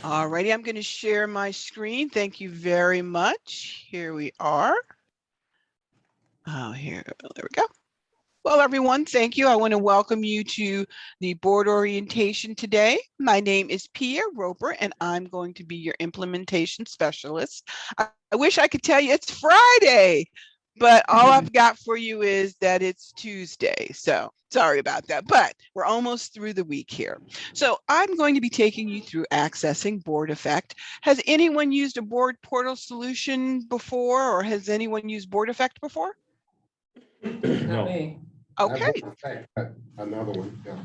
All righty, I'm going to share my screen. Thank you very much. Here we are. Oh, there we go. Well, everyone, thank you. I want to welcome you to the board orientation today. My name is Pia Roper, and I'm going to be your implementation specialist. I wish I could tell you it's Friday, but all I've got for you is that it's Tuesday. So sorry about that, but we're almost through the week here. So I'm going to be taking you through accessing BoardEffect. Has anyone used a board portal solution before, or has anyone used BoardEffect before? Not me. Okay. Another one, yeah.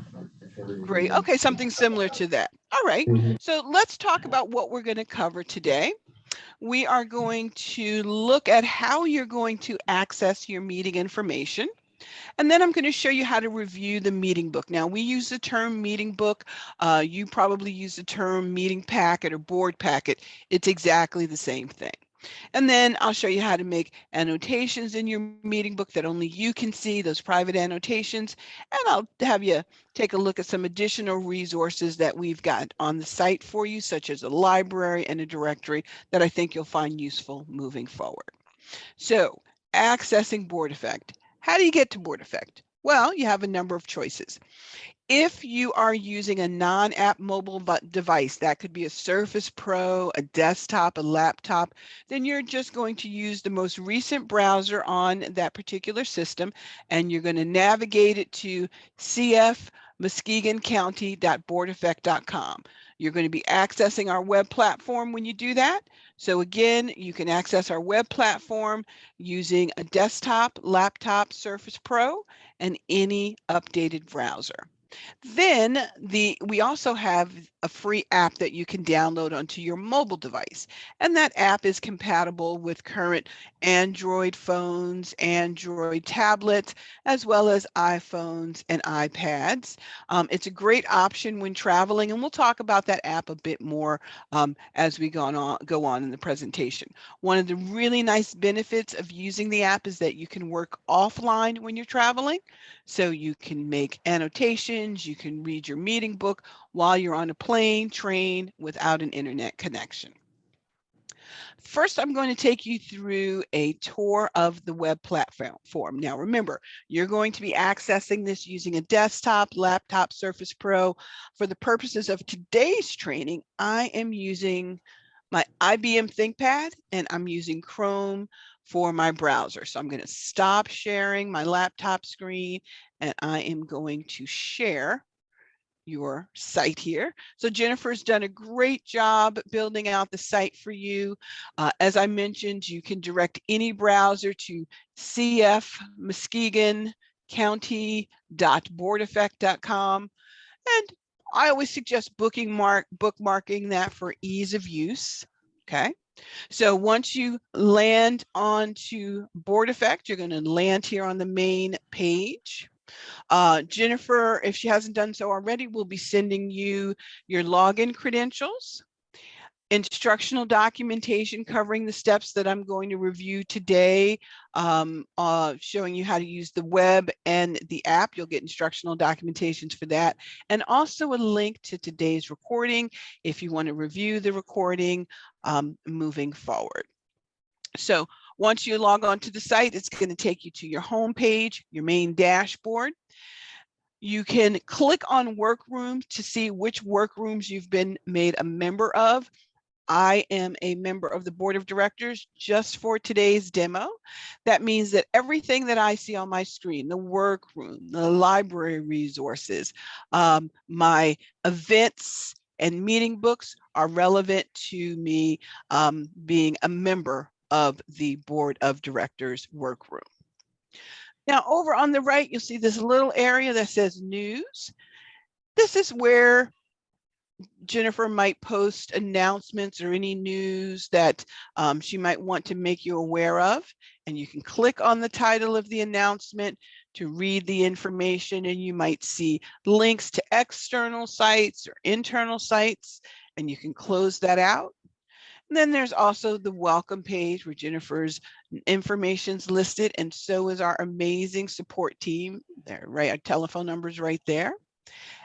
Great. Okay, something similar to that. All right. So let's talk about what we're going to cover today. We are going to look at how you're going to access your meeting information. And then I'm going to show you how to review the meeting book. Now, we use the term meeting book. You probably use the term meeting packet or board packet. It's exactly the same thing. And then I'll show you how to make annotations in your meeting book that only you can see, those private annotations. And I'll have you take a look at some additional resources that we've got on the site for you, such as a library and a directory that I think you'll find useful moving forward. So, accessing BoardEffect. How do you get to BoardEffect? Well, you have a number of choices. If you are using a non-app mobile device, that could be a Surface Pro, a desktop, a laptop, then you're just going to use the most recent browser on that particular system, and you're going to navigate it to cfmuskegoncounty.boardeffect.com. You're going to be accessing our web platform when you do that. So again, you can access our web platform using a desktop, laptop, Surface Pro, and any updated browser. Then we also have a free app that you can download onto your mobile device. And that app is compatible with current Android phones, Android tablets, as well as iPhones and iPads. It's a great option when traveling, and we'll talk about that app a bit more as we go on in the presentation. One of the really nice benefits of using the app is that you can work offline when you're traveling. So you can make annotations, you can read your meeting book while you're on a plane, train, without an internet connection. First, I'm going to take you through a tour of the web platform. Now, remember, you're going to be accessing this using a desktop, laptop, Surface Pro. For the purposes of today's training, I am using my IBM ThinkPad, and I'm using Chrome for my browser. So I'm going to stop sharing my laptop screen, and I am going to share your site here. So Jennifer's done a great job building out the site for you. As I mentioned, you can direct any browser to cfmuskegoncounty.boardeffect.com. And I always suggest bookmarking that for ease of use. Okay. So once you land onto BoardEffect, you're going to land here on the main page. Jennifer, if she hasn't done so already, will be sending you your login credentials, instructional documentation covering the steps that I'm going to review today, showing you how to use the web and the app. You'll get instructional documentations for that, and also a link to today's recording if you want to review the recording moving forward. So once you log on to the site, it's going to take you to your home page, your main dashboard. You can click on workrooms to see which workrooms you've been made a member of. I am a member of the board of directors just for today's demo. That means that everything that I see on my screen, the workroom, the library resources, my events and meeting books are relevant to me being a member of the board of directors workroom. Now, over on the right, you'll see this little area that says news. This is where Jennifer might post announcements or any news that she might want to make you aware of. And you can click on the title of the announcement to read the information, and you might see links to external sites or internal sites, and you can close that out. And then there's also the welcome page where Jennifer's information's listed, and so is our amazing support team. There, right, our telephone number's right there.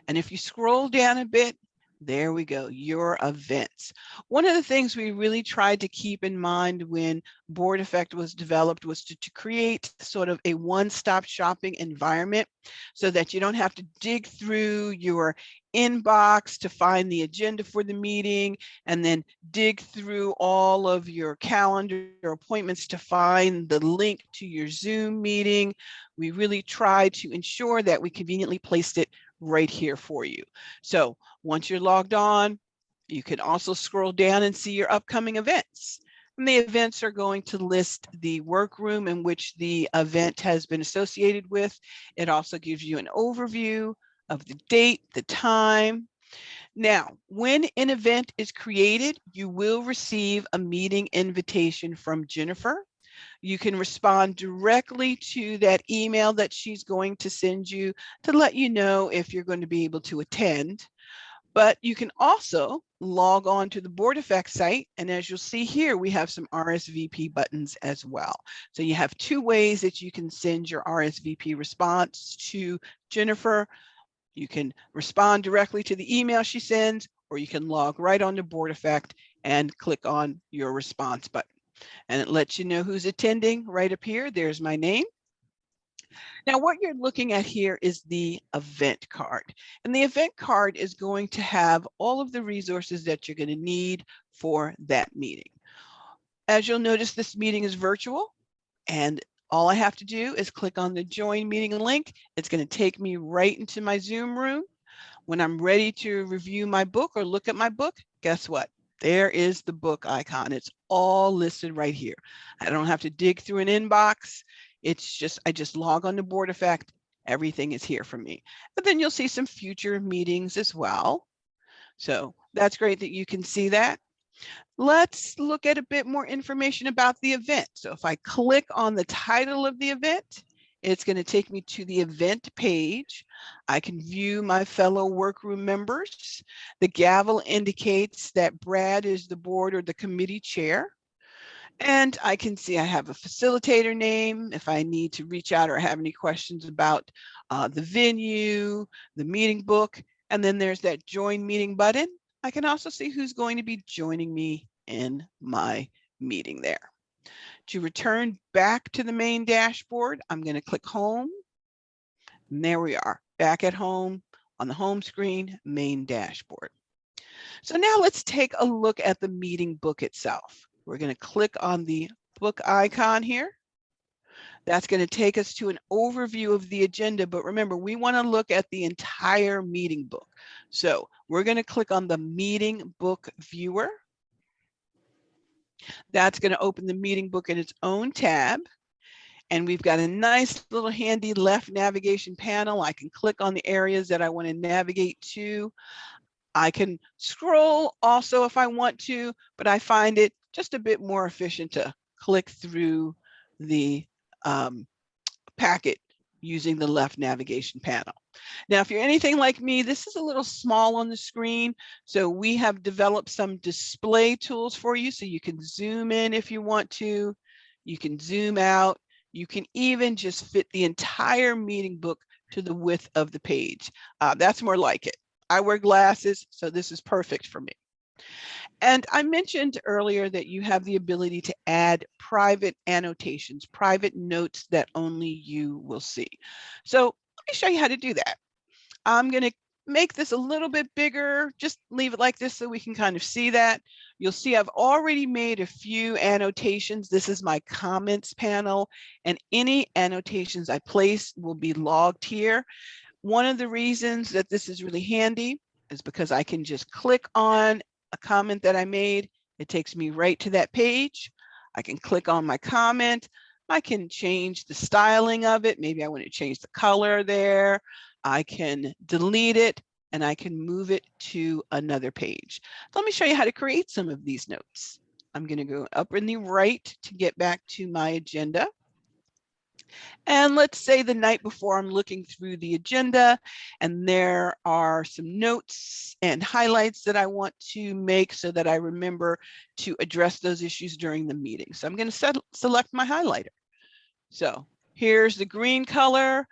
And if you scroll down a bit, there we go, your events. One of the things we really tried to keep in mind when Board Effect was developed was to create sort of a one-stop shopping environment so that you don't have to dig through your inbox to find the agenda for the meeting and then dig through all of your calendar appointments to find the link to your Zoom meeting. We really tried to ensure that we conveniently placed it right here for you. So once you're logged on, you can also scroll down and see your upcoming events. And the events are going to list the workroom in which the event has been associated with. It also gives you an overview of the date, the time. Now, when an event is created, you will receive a meeting invitation from Jennifer. You can respond directly to that email that she's going to send you to let you know if you're going to be able to attend. But you can also log on to the Board Effect site. And as you'll see here, we have some RSVP buttons as well. So you have two ways that you can send your RSVP response to Jennifer. You can respond directly to the email she sends, or you can log right on to Board Effect and click on your response button. And it lets you know who's attending right up here. There's my name. Now, what you're looking at here is the event card. And the event card is going to have all of the resources that you're going to need for that meeting. As you'll notice, this meeting is virtual, and all I have to do is click on the join meeting link. It's going to take me right into my Zoom room. When I'm ready to review my book or look at my book, guess what? There is the book icon. It's all listed right here. I don't have to dig through an inbox. It's just, I just log on to Board Effect. Everything is here for me. But then you'll see some future meetings as well. So that's great that you can see that. Let's look at a bit more information about the event. So if I click on the title of the event, it's going to take me to the event page. I can view my fellow workroom members. The gavel indicates that Brad is the board or the committee chair. And I can see I have a facilitator name if I need to reach out or have any questions about the venue, the meeting book. And then there's that join meeting button. I can also see who's going to be joining me in my meeting there. To return back to the main dashboard, I'm going to click home. And there we are, back at home on the home screen, main dashboard. So now let's take a look at the meeting book itself. We're going to click on the book icon here. That's going to take us to an overview of the agenda. But remember, we want to look at the entire meeting book. So we're going to click on the meeting book viewer. That's going to open the meeting book in its own tab. And we've got a nice little handy left navigation panel. I can click on the areas that I want to navigate to. I can scroll also if I want to, but I find it just a bit more efficient to click through the packet using the left navigation panel. Now, if you're anything like me, this is a little small on the screen. So we have developed some display tools for you. So you can zoom in if you want to, you can zoom out, you can even just fit the entire meeting book to the width of the page. That's more like it. I wear glasses, so this is perfect for me. And I mentioned earlier that you have the ability to add private annotations, private notes that only you will see. So let me show you how to do that. I'm going to make this a little bit bigger, just leave it like this so we can kind of see that. You'll see I've already made a few annotations. This is my comments panel, and any annotations I place will be logged here. One of the reasons that this is really handy is because I can just click on a comment that I made. It takes me right to that page. I can click on my comment. I can change the styling of it. Maybe I want to change the color there. I can delete it and I can move it to another page. So let me show you how to create some of these notes. I'm going to go up in the right to get back to my agenda. And let's say the night before I'm looking through the agenda and there are some notes and highlights that I want to make so that I remember to address those issues during the meeting. So I'm going to select my highlighter. So Here's the green color.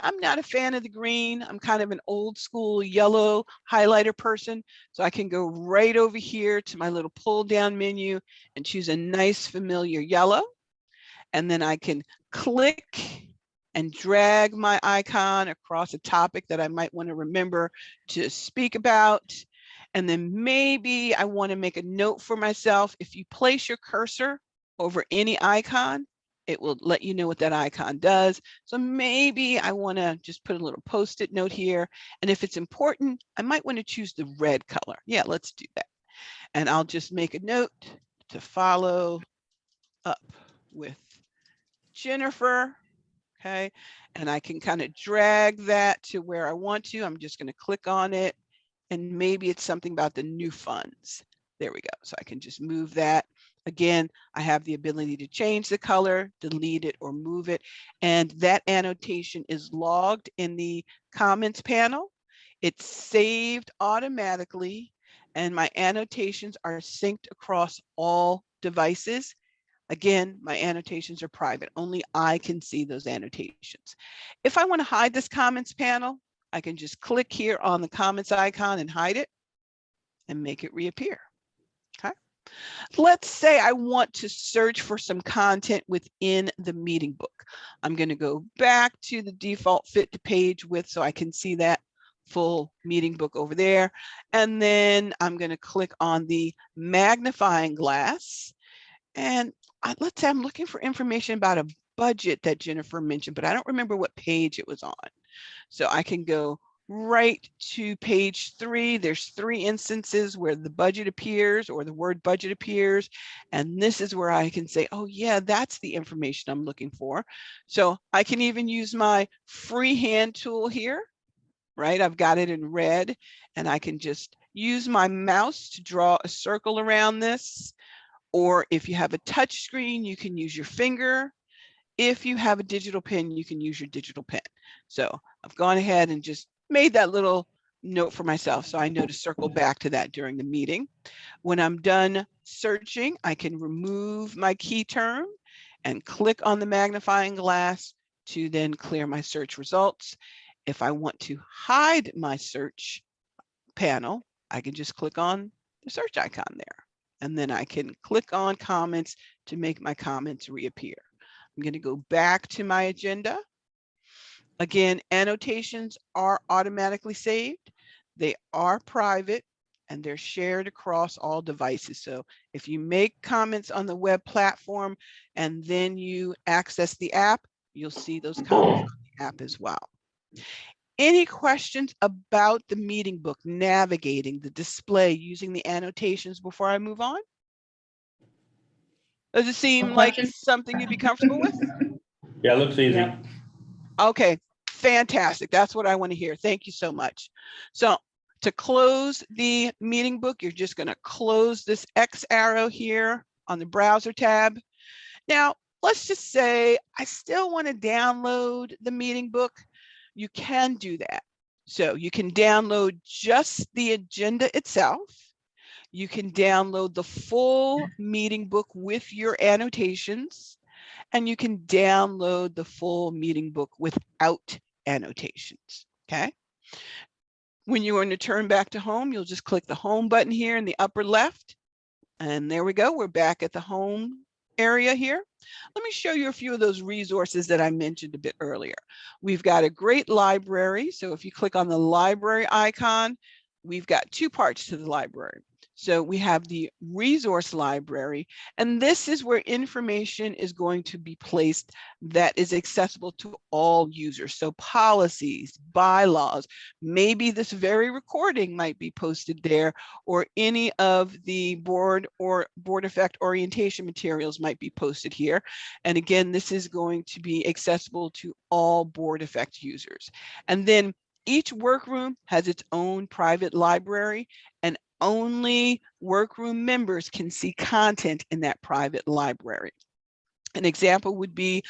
I'm not a fan of the green. I'm kind of an old school yellow highlighter person. So I can go right over here to my little pull down menu and choose a nice familiar yellow. And then I can click and drag my icon across a topic that I might want to remember to speak about. And then maybe I want to make a note for myself. If you place your cursor over any icon, it will let you know what that icon does. So maybe I want to just put a little post-it note here. And if it's important, I might want to choose the red color. Yeah, let's do that. And I'll just make a note to follow up with Jennifer. Okay, and I can kind of drag that to where I want to. I'm just going to click on it, and maybe it's something about the new funds. There we go. So I can just move that. Again, I have the ability to change the color, delete it, or move it. And that annotation is logged in the comments panel. It's saved automatically, and my annotations are synced across all devices. Again, my annotations are private. Only I can see those annotations. If I want to hide this comments panel, I can just click here on the comments icon and hide it and make it reappear. Okay. Let's say I want to search for some content within the meeting book. I'm going to go back to the default fit to page width so I can see that full meeting book over there. And then I'm going to click on the magnifying glass. And let's say I'm looking for information about a budget that Jennifer mentioned, but I don't remember what page it was on. So I can go right to page 3. There's 3 instances where the budget appears or the word budget appears. And this is where I can say, oh yeah, that's the information I'm looking for. So I can even use my freehand tool here, right? I've got it in red, and I can just use my mouse to draw a circle around this. Or if you have a touch screen, you can use your finger. If you have a digital pen, you can use your digital pen. So I've gone ahead and just made that little note for myself, so I know to circle back to that during the meeting. When I'm done searching, I can remove my key term and click on the magnifying glass to then clear my search results. If I want to hide my search panel, I can just click on the search icon there. And then I can click on comments to make my comments reappear. I'm going to go back to my agenda. Again, annotations are automatically saved. They are private and they're shared across all devices. So if you make comments on the web platform and then you access the app, you'll see those comments on the app as well. Any questions about the meeting book, navigating the display using the annotations before I move on? Does it seem like something you'd be comfortable with? Yeah, it looks easy. Yeah. Okay, fantastic. That's what I want to hear. Thank you so much. So to close the meeting book, you're just going to close this X arrow here on the browser tab. Now, let's just say I still want to download the meeting book. You can do that. So you can download just the agenda itself. You can download the full meeting book with your annotations, and you can download the full meeting book without annotations. Okay. When you want to turn back to home, you'll just click the home button here in the upper left. And there we go. We're back at the home area here. Let me show you a few of those resources that I mentioned a bit earlier. We've got a great library. So if you click on the library icon, we've got 2 parts to the library. So we have the resource library, and this is where information is going to be placed that is accessible to all users. So policies, bylaws, maybe this very recording might be posted there, or any of the board or board effect orientation materials might be posted here. And again, this is going to be accessible to all board effect users. And then each workroom has its own private library, and only workroom members can see content in that private library. An example would be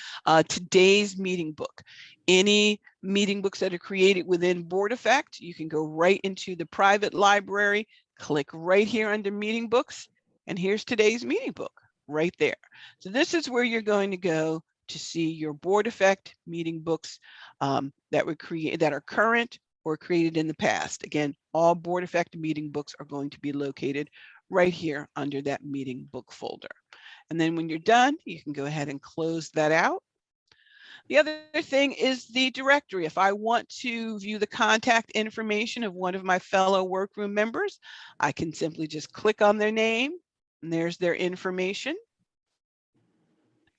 today's meeting book. Any meeting books that are created within Board Effect, you can go right into the private library, click right here under meeting books, and here's today's meeting book right there. So this is where you're going to go to see your board effect meeting books that are current or created in the past. Again, all board effect meeting books are going to be located right here under that meeting book folder. And then when you're done, you can go ahead and close that out. The other thing is the directory. If I want to view the contact information of one of my fellow workroom members, I can simply just click on their name and there's their information.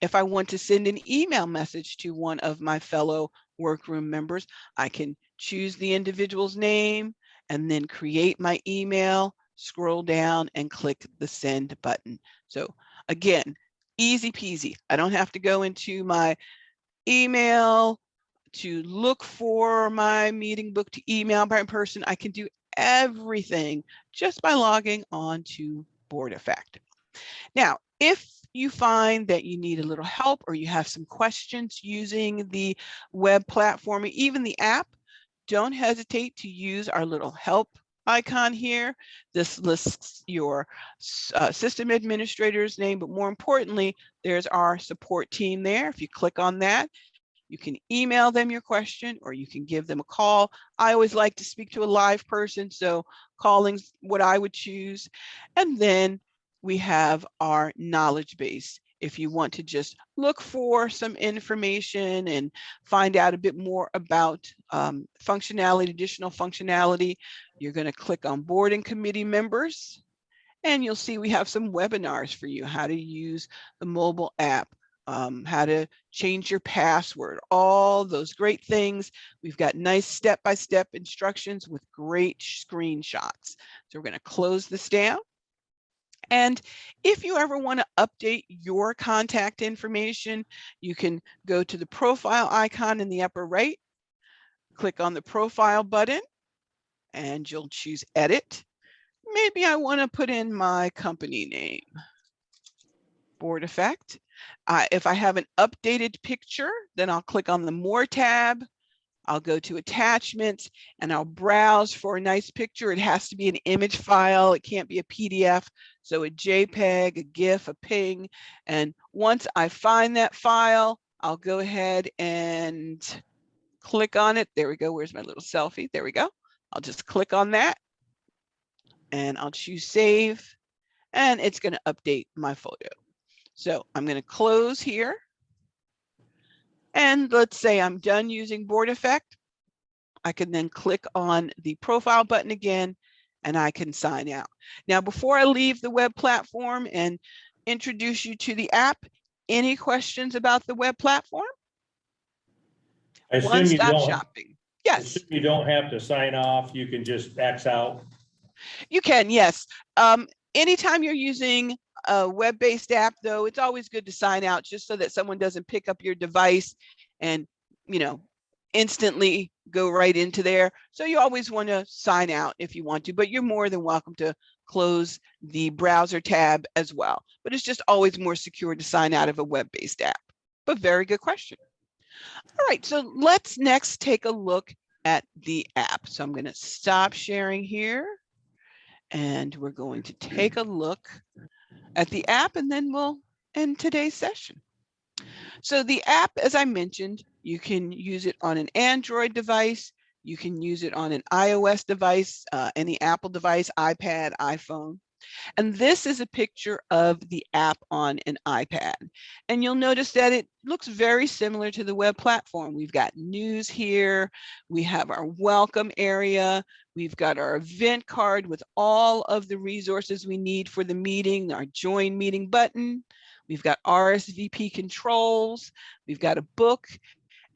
If I want to send an email message to one of my fellow workroom members, I can choose the individual's name and then create my email, scroll down and click the send button. So again, easy peasy. I don't have to go into my email to look for my meeting book to email by person. I can do everything just by logging on to Board Effect. Now, if you find that you need a little help or you have some questions using the web platform or even the app, don't hesitate to use our little help icon here. This lists your system administrator's name, but more importantly, there's our support team there. If you click on that, you can email them your question or you can give them a call. I always like to speak to a live person, so calling's what I would choose. And then we have our knowledge base. If you want to just look for some information and find out a bit more about functionality, additional functionality, you're going to click on board and committee members. And you'll see we have some webinars for you, how to use the mobile app, how to change your password, all those great things. We've got nice step-by-step instructions with great screenshots. So we're going to close this down. And if you ever want to update your contact information, you can go to the profile icon in the upper right, click on the profile button, and you'll choose edit. Maybe I want to put in my company name, Board Effect. If I have an updated picture, then I'll click on the More tab. I'll go to attachments and I'll browse for a nice picture. It has to be an image file. It can't be a PDF. So a JPEG, a GIF, a PNG. And once I find that file, I'll go ahead and click on it. There we go. Where's my little selfie? There we go. I'll just click on that and I'll choose save and it's going to update my photo. So I'm going to close here. And let's say I'm done using Board Effect. I can then click on the profile button again, and I can sign out. Now, before I leave the web platform and introduce you to the app, any questions about the web platform? I assume you One-stop don't, shopping. Yes. you don't have to sign off. You can just X out. You can, yes. Anytime you're using a web-based app, though, it's always good to sign out just so that someone doesn't pick up your device and, you know, instantly go right into there. So you always want to sign out if you want to, but you're more than welcome to close the browser tab as well. But it's just always more secure to sign out of a web-based app. But very good question. All right, so let's next take a look at the app. So I'm going to stop sharing here. And we're going to take a look at the app and then we'll end today's session. So the app, as I mentioned, you can use it on an Android device. You can use it on an iOS device, any Apple device, iPad, iPhone. And this is a picture of the app on an iPad. And you'll notice that it looks very similar to the web platform. We've got news here. We have our welcome area. We've got our event card with all of the resources we need for the meeting, our join meeting button. We've got RSVP controls. We've got a book.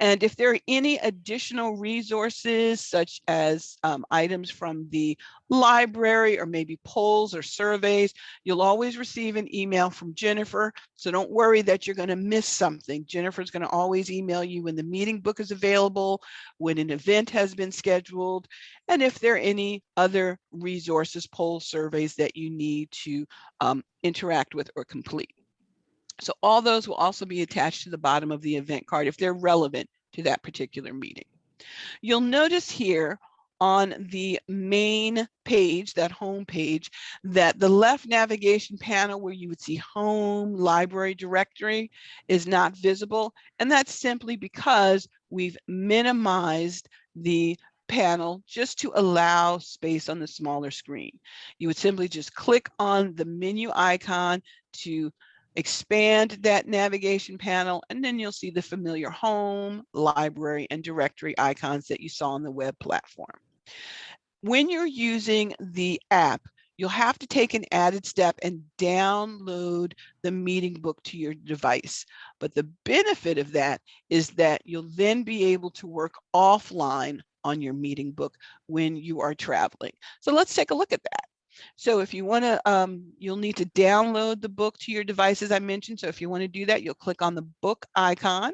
And if there are any additional resources, such as items from the library or maybe polls or surveys, you'll always receive an email from Jennifer. So don't worry that you're going to miss something. Jennifer's going to always email you when the meeting book is available, when an event has been scheduled, and if there are any other resources, polls, surveys that you need to interact with or complete. So all those will also be attached to the bottom of the event card if they're relevant to that particular meeting. You'll notice here on the main page, that home page, that the left navigation panel where you would see home, library, directory is not visible. And that's simply because we've minimized the panel just to allow space on the smaller screen. You would simply just click on the menu icon to expand that navigation panel, and then you'll see the familiar home, library, and directory icons that you saw on the web platform. When you're using the app, you'll have to take an added step and download the meeting book to your device. But the benefit of that is that you'll then be able to work offline on your meeting book when you are traveling. So let's take a look at that. So if you want to, you'll need to download the book to your device, as I mentioned. So if you want to do that, you'll click on the book icon.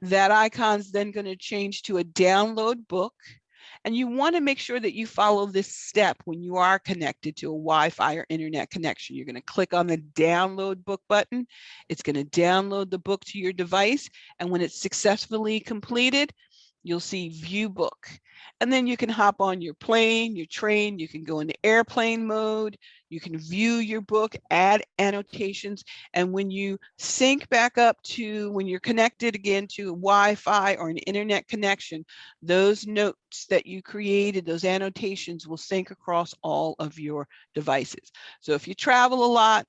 That icon is then going to change to a download book. And you want to make sure that you follow this step when you are connected to a Wi-Fi or internet connection. You're going to click on the download book button. It's going to download the book to your device. And when it's successfully completed, you'll see view book. And then you can hop on your plane, your train, you can go into airplane mode, you can view your book, add annotations. And when you sync back up to, when you're connected again to Wi-Fi or an internet connection, those notes that you created, those annotations will sync across all of your devices. So if you travel a lot,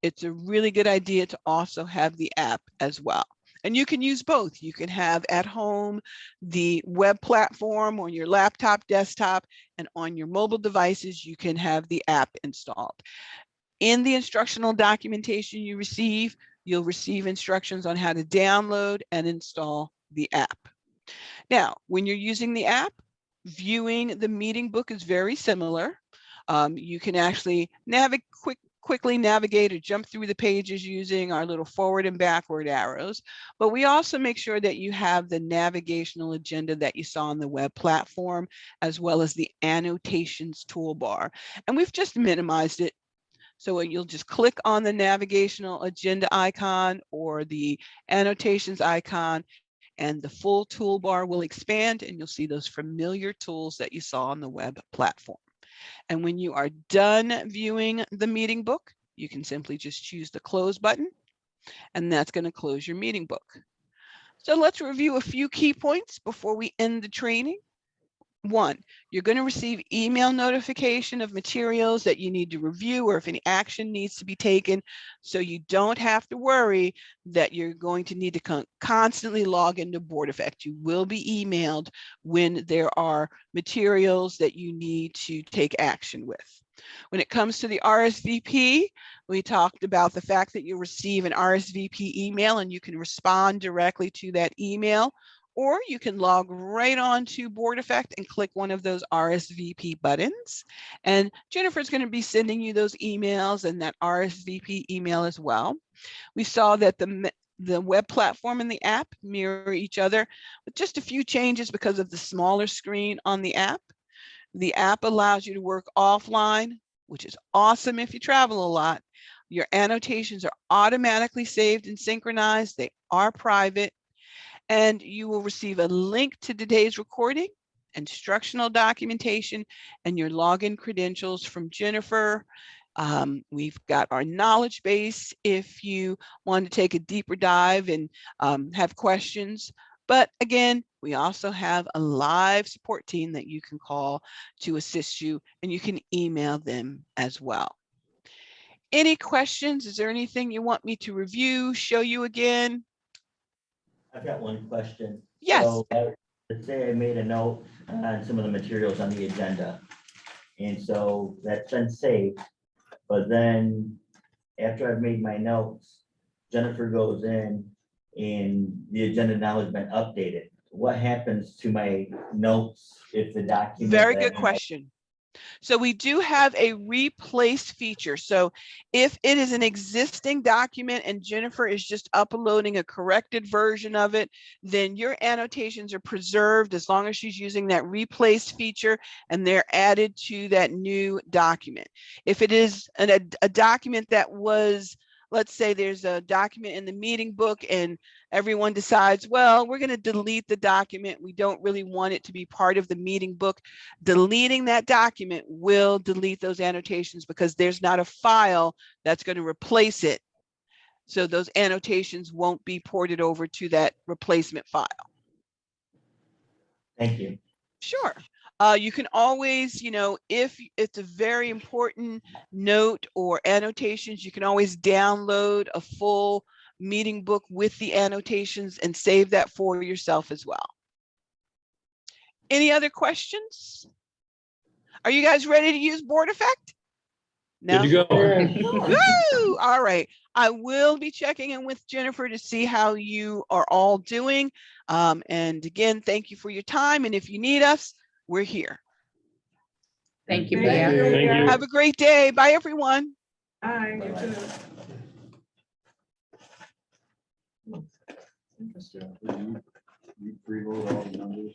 it's a really good idea to also have the app as well. And you can use both. You can have at home the web platform on your laptop, desktop, and on your mobile devices, you can have the app installed. In the instructional documentation you receive, you'll receive instructions on how to download and install the app. Now, when you're using the app, viewing the meeting book is very similar. You can actually quickly navigate or jump through the pages using our little forward and backward arrows. But we also make sure that you have the navigational agenda that you saw on the web platform, as well as the annotations toolbar. And we've just minimized it. So you'll just click on the navigational agenda icon or the annotations icon, and the full toolbar will expand, and you'll see those familiar tools that you saw on the web platform. And when you are done viewing the meeting book, you can simply just choose the close button, and that's going to close your meeting book. So let's review a few key points before we end the training. 1, you're going to receive email notification of materials that you need to review or if any action needs to be taken, so you don't have to worry that you're going to need to constantly log into BoardEffect. You will be emailed when there are materials that you need to take action with. When it comes to the RSVP, we talked about the fact that you receive an RSVP email and you can respond directly to that email, or you can log right on to BoardEffect and click one of those RSVP buttons. And Jennifer's going to be sending you those emails and that RSVP email as well. We saw that the web platform and the app mirror each other with just a few changes because of the smaller screen on the app. The app allows you to work offline, which is awesome if you travel a lot. Your annotations are automatically saved and synchronized. They are private. And you will receive a link to today's recording, instructional documentation, and your login credentials from Jennifer. We've got our knowledge base if you want to take a deeper dive and have questions. But again, we also have a live support team that you can call to assist you, and you can email them as well. Any questions? Is there anything you want me to review, show you again? I've got one question. Yes. So, let's say I made a note on some of the materials on the agenda. And so that's been saved. But then after I've made my notes, Jennifer goes in and the agenda now has been updated. What happens to my notes if the document? Very good question. So we do have a replace feature. So if it is an existing document and Jennifer is just uploading a corrected version of it, then your annotations are preserved as long as she's using that replace feature and they're added to that new document. If it is a document that was, let's say there's a document in the meeting book and everyone decides, well, we're going to delete the document. We don't really want it to be part of the meeting book. Deleting that document will delete those annotations because there's not a file that's going to replace it. So those annotations won't be ported over to that replacement file. Thank you. Sure. You can always, you know, if it's a very important note or annotations, you can always download a full meeting book with the annotations and save that for yourself as well. Any other questions? Are you guys ready to use Board Effect? Good to go. Woo! All right. I will be checking in with Jennifer to see how you are all doing. And again, thank you for your time. And if you need us, we're here. Thank you, Thank Leah. you. Thank you. Have a great day. Bye, everyone. Bye. Bye-bye. Interesting. You freeload all the numbers.